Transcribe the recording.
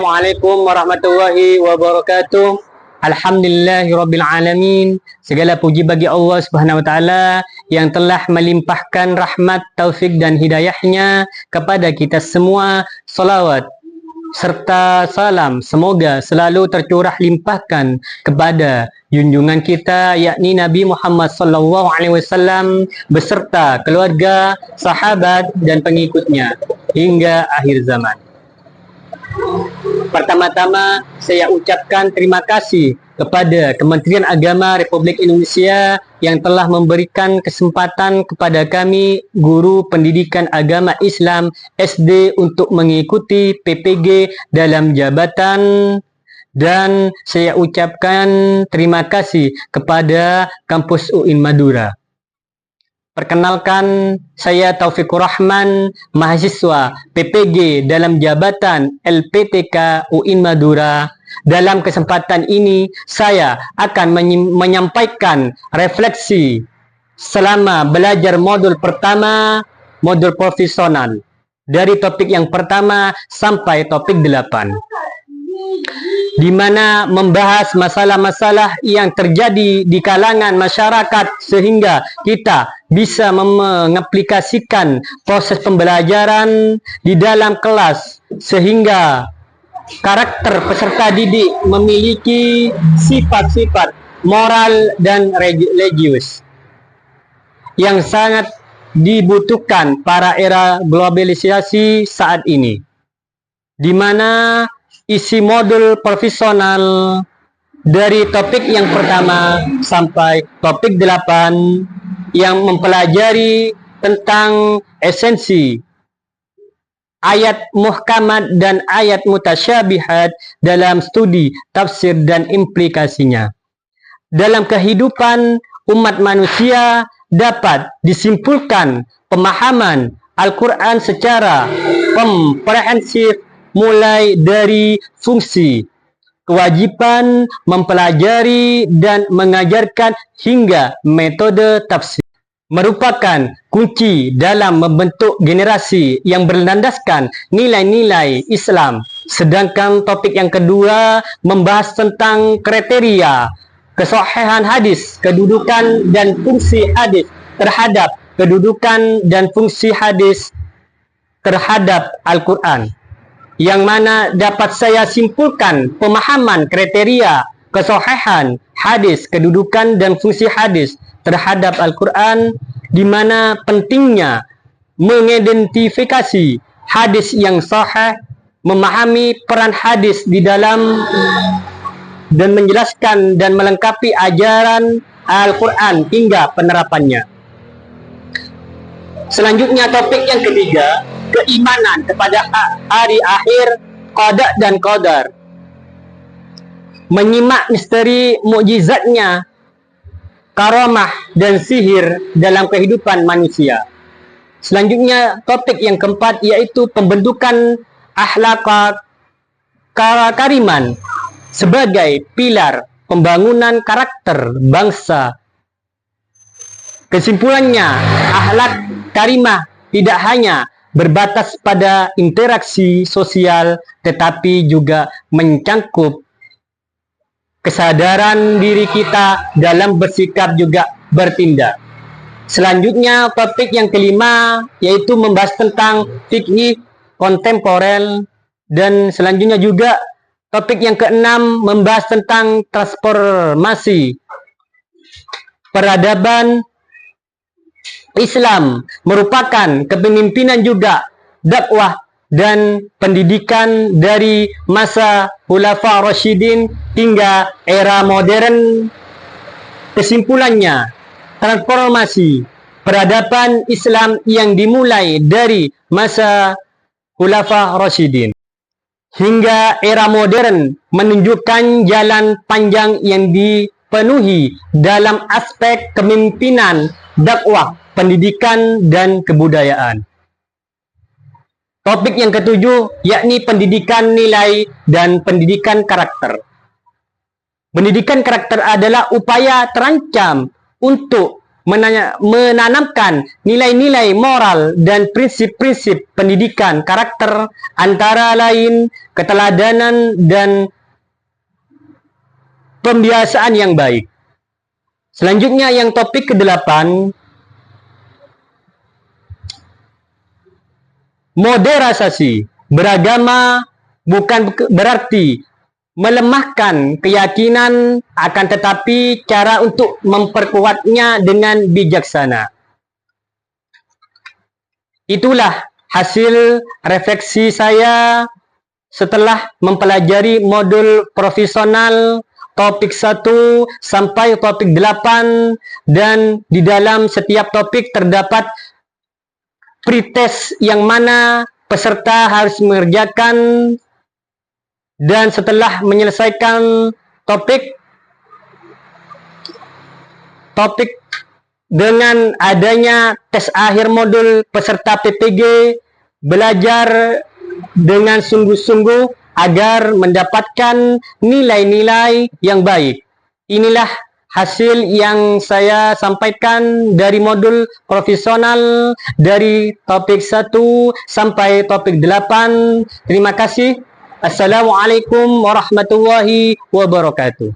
Assalamualaikum warahmatullahi wabarakatuh. Alhamdulillahirrabbilalamin. Segala puji bagi Allah Subhanahu wa taala yang telah melimpahkan rahmat, taufik dan hidayahnya kepada kita semua. Salawat serta salam semoga selalu tercurah limpahkan kepada junjungan kita yakni Nabi Muhammad sallallahu alaihi wasallam beserta keluarga, sahabat dan pengikutnya hingga akhir zaman. Pertama-tama saya ucapkan terima kasih kepada Kementerian Agama Republik Indonesia yang telah memberikan kesempatan kepada kami guru pendidikan agama Islam SD untuk mengikuti PPG dalam jabatan, dan saya ucapkan terima kasih kepada Kampus UIN Madura. Perkenalkan, saya Taufikur Rahman, mahasiswa PPG dalam jabatan LPTK UIN Madura. Dalam kesempatan ini, saya akan menyampaikan refleksi selama belajar modul pertama, modul profesional. Dari topik yang pertama sampai topik 8. Di mana membahas masalah-masalah yang terjadi di kalangan masyarakat sehingga kita bisa mengaplikasikan proses pembelajaran di dalam kelas sehingga karakter peserta didik memiliki sifat-sifat moral dan religius yang sangat dibutuhkan pada era globalisasi saat ini, di mana isi modul profesional dari topik yang pertama sampai topik 8 yang mempelajari tentang esensi ayat muhkamat dan ayat mutasyabihat dalam studi tafsir dan implikasinya. Dalam kehidupan umat manusia dapat disimpulkan pemahaman Al-Quran secara komprehensif mulai dari fungsi, kewajiban mempelajari dan mengajarkan hingga metode tafsir, merupakan kunci dalam membentuk generasi yang berlandaskan nilai-nilai Islam. Sedangkan topik yang kedua membahas tentang kriteria kesahihan hadis, kedudukan dan fungsi hadis terhadap kedudukan dan fungsi hadis terhadap Al-Quran, yang mana dapat saya simpulkan pemahaman kriteria kesahihan hadis, kedudukan dan fungsi hadis terhadap Al-Quran, di mana pentingnya mengidentifikasi hadis yang sahih, memahami peran hadis di dalam dan menjelaskan dan melengkapi ajaran Al-Quran hingga penerapannya. Selanjutnya topik yang ketiga, keimanan kepada hari akhir, qada dan qadar. Menyimak misteri mukjizatnya, karamah dan sihir dalam kehidupan manusia. Selanjutnya topik yang keempat yaitu pembentukan akhlak kariman sebagai pilar pembangunan karakter bangsa. Kesimpulannya, akhlak karimah tidak hanya berbatas pada interaksi sosial, tetapi juga mencangkup kesadaran diri kita dalam bersikap juga bertindak. Selanjutnya topik yang kelima yaitu membahas tentang fikih kontemporer, dan selanjutnya juga topik yang keenam membahas tentang transformasi peradaban Islam, merupakan kepemimpinan juga dakwah dan pendidikan dari masa Khulafa Rasyidin hingga era modern. Kesimpulannya, transformasi peradaban Islam yang dimulai dari masa Khulafa Rasyidin hingga era modern menunjukkan jalan panjang yang dipenuhi dalam aspek kepemimpinan, dakwah, pendidikan dan kebudayaan. Topik yang ketujuh yakni pendidikan nilai dan pendidikan karakter. Pendidikan karakter adalah upaya terancam untuk menanamkan nilai-nilai moral dan prinsip-prinsip pendidikan karakter, antara lain keteladanan dan pembiasaan yang baik. Selanjutnya yang topik ke-8, moderasasi. Beragama bukan berarti melemahkan keyakinan, akan tetapi cara untuk memperkuatnya dengan bijaksana. Itulah hasil refleksi saya setelah mempelajari modul profesional topik 1 sampai topik 8, dan di dalam setiap topik terdapat pretest yang mana peserta harus mengerjakan. Dan setelah menyelesaikan topik dengan adanya tes akhir modul, peserta PPG belajar dengan sungguh-sungguh agar mendapatkan nilai-nilai yang baik. Inilah hasil yang saya sampaikan dari modul profesional dari topik 1 sampai topik 8. Terima kasih. Assalamualaikum warahmatullahi wabarakatuh.